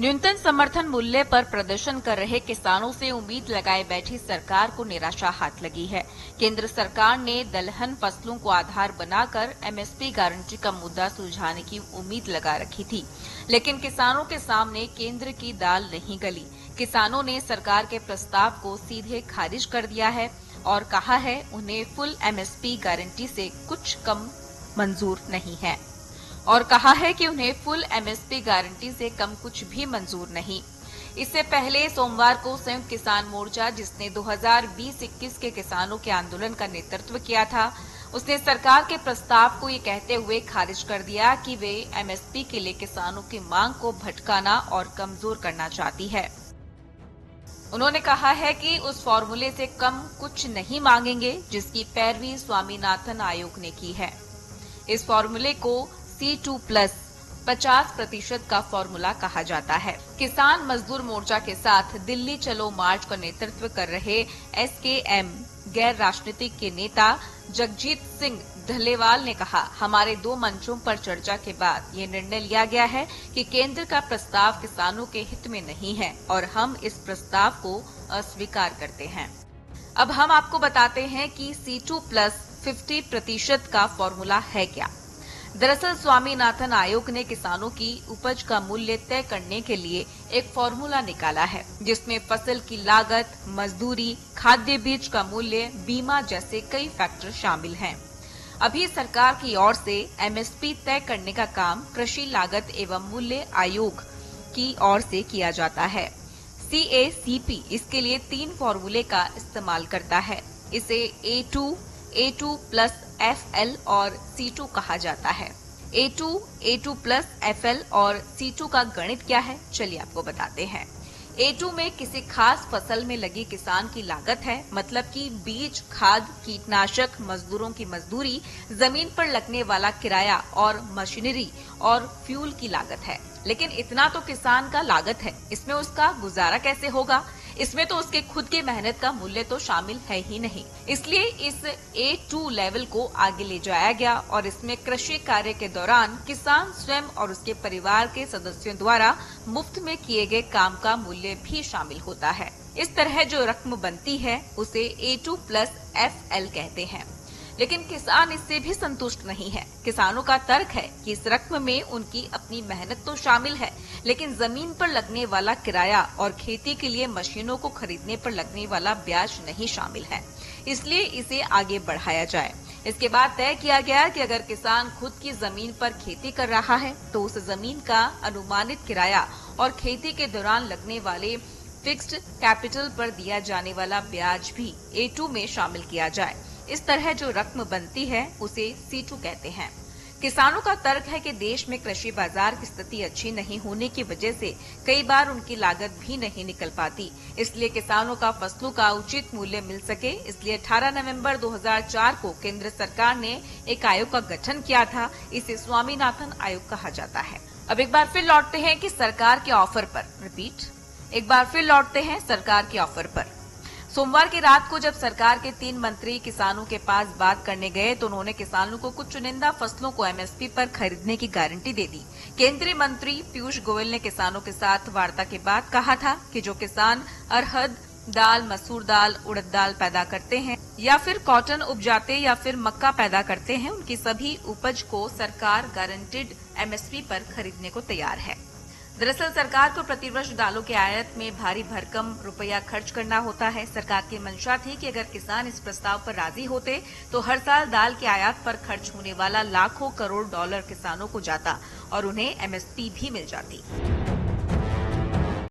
न्यूनतम समर्थन मूल्य पर प्रदर्शन कर रहे किसानों से उम्मीद लगाए बैठी सरकार को निराशा हाथ लगी है। केंद्र सरकार ने दलहन फसलों को आधार बनाकर एमएसपी गारंटी का मुद्दा सुलझाने की उम्मीद लगा रखी थी, लेकिन किसानों के सामने केंद्र की दाल नहीं गली। किसानों ने सरकार के प्रस्ताव को सीधे खारिज कर दिया है और कहा है उन्हें फुल एमएसपी गारंटी से कुछ कम मंजूर नहीं है और कहा है कि उन्हें फुल एमएसपी गारंटी से कम कुछ भी मंजूर नहीं। इससे पहले सोमवार को संयुक्त किसान मोर्चा, जिसने 2020-21 के किसानों के आंदोलन का नेतृत्व किया था, उसने सरकार के प्रस्ताव को ये कहते हुए खारिज कर दिया कि वे एमएसपी के लिए किसानों की मांग को भटकाना और कमजोर करना चाहती है। उन्होंने कहा है कि उस फॉर्मूले से कम कुछ नहीं मांगेंगे जिसकी पैरवी स्वामीनाथन आयोग ने की है। इस फॉर्मूले को C2+ 50% का फॉर्मूला कहा जाता है। किसान मजदूर मोर्चा के साथ दिल्ली चलो मार्च का नेतृत्व कर रहे SKM गैर राजनीतिक के नेता जगजीत सिंह ढलेवाल ने कहा, हमारे 2 मंचों पर चर्चा के बाद ये निर्णय लिया गया है कि केंद्र का प्रस्ताव किसानों के हित में नहीं है और हम इस प्रस्ताव को अस्वीकार करते हैं। अब हम आपको बताते हैं कि C2+ 50% का फॉर्मूला है क्या। दरअसल स्वामीनाथन आयोग ने किसानों की उपज का मूल्य तय करने के लिए एक फॉर्मूला निकाला है, जिसमें फसल की लागत, मजदूरी, खाद्य बीज का मूल्य, बीमा जैसे कई फैक्टर शामिल हैं। अभी सरकार की ओर से एमएसपी तय करने का काम कृषि लागत एवं मूल्य आयोग की ओर से किया जाता है। CACP इसके लिए 3 फॉर्मूले का इस्तेमाल करता है। इसे A2+ FL और C2 कहा जाता है। A2+ FL और C2 का गणित क्या है, चलिए आपको बताते हैं। A2 में किसी खास फसल में लगी किसान की लागत है, मतलब कि बीज, खाद, कीटनाशक, मजदूरों की मजदूरी, जमीन पर लगने वाला किराया और मशीनरी और फ्यूल की लागत है। लेकिन इतना तो किसान का लागत है, इसमें उसका गुजारा कैसे होगा? इसमें तो उसके खुद की मेहनत का मूल्य तो शामिल है ही नहीं। इसलिए इस A2 लेवल को आगे ले जाया गया और इसमें कृषि कार्य के दौरान किसान स्वयं और उसके परिवार के सदस्यों द्वारा मुफ्त में किए गए काम का मूल्य भी शामिल होता है। इस तरह जो रकम बनती है उसे A2+ FL कहते हैं। लेकिन किसान इससे भी संतुष्ट नहीं है। किसानों का तर्क है कि इस रकम में उनकी अपनी मेहनत तो शामिल है, लेकिन जमीन पर लगने वाला किराया और खेती के लिए मशीनों को खरीदने पर लगने वाला ब्याज नहीं शामिल है। इसलिए इसे आगे बढ़ाया जाए। इसके बाद तय किया गया कि अगर किसान खुद की जमीन पर खेती कर रहा है तो उस जमीन का अनुमानित किराया और खेती के दौरान लगने वाले फिक्स्ड कैपिटल पर दिया जाने वाला ब्याज भी A2 में शामिल किया जाए। इस तरह जो रकम बनती है उसे C2 कहते हैं। किसानों का तर्क है कि देश में कृषि बाजार की स्थिति अच्छी नहीं होने की वजह से कई बार उनकी लागत भी नहीं निकल पाती। इसलिए किसानों का फसलों का उचित मूल्य मिल सके, इसलिए 18 नवंबर 2004 को केंद्र सरकार ने एक आयोग का गठन किया था। इसे स्वामीनाथन आयोग कहा जाता है। अब एक बार फिर लौटते हैं कि सरकार के ऑफर पर। सोमवार की रात को जब सरकार के 3 मंत्री किसानों के पास बात करने गए तो उन्होंने किसानों को कुछ चुनिंदा फसलों को एमएसपी पर खरीदने की गारंटी दे दी। केंद्रीय मंत्री पीयूष गोयल ने किसानों के साथ वार्ता के बाद कहा था कि जो किसान अरहर दाल, मसूर दाल, उड़द दाल पैदा करते हैं या फिर कॉटन उपजाते या फिर मक्का पैदा करते हैं, उनकी सभी उपज को सरकार गारंटीड एमएसपी पर खरीदने को तैयार है। दरअसल सरकार को प्रतिवर्ष दालों के आयात में भारी भरकम रुपया खर्च करना होता है। सरकार की मंशा थी कि अगर किसान इस प्रस्ताव पर राजी होते तो हर साल दाल के आयात पर खर्च होने वाला लाखों करोड़ डॉलर किसानों को जाता और उन्हें एमएसपी भी मिल जाती।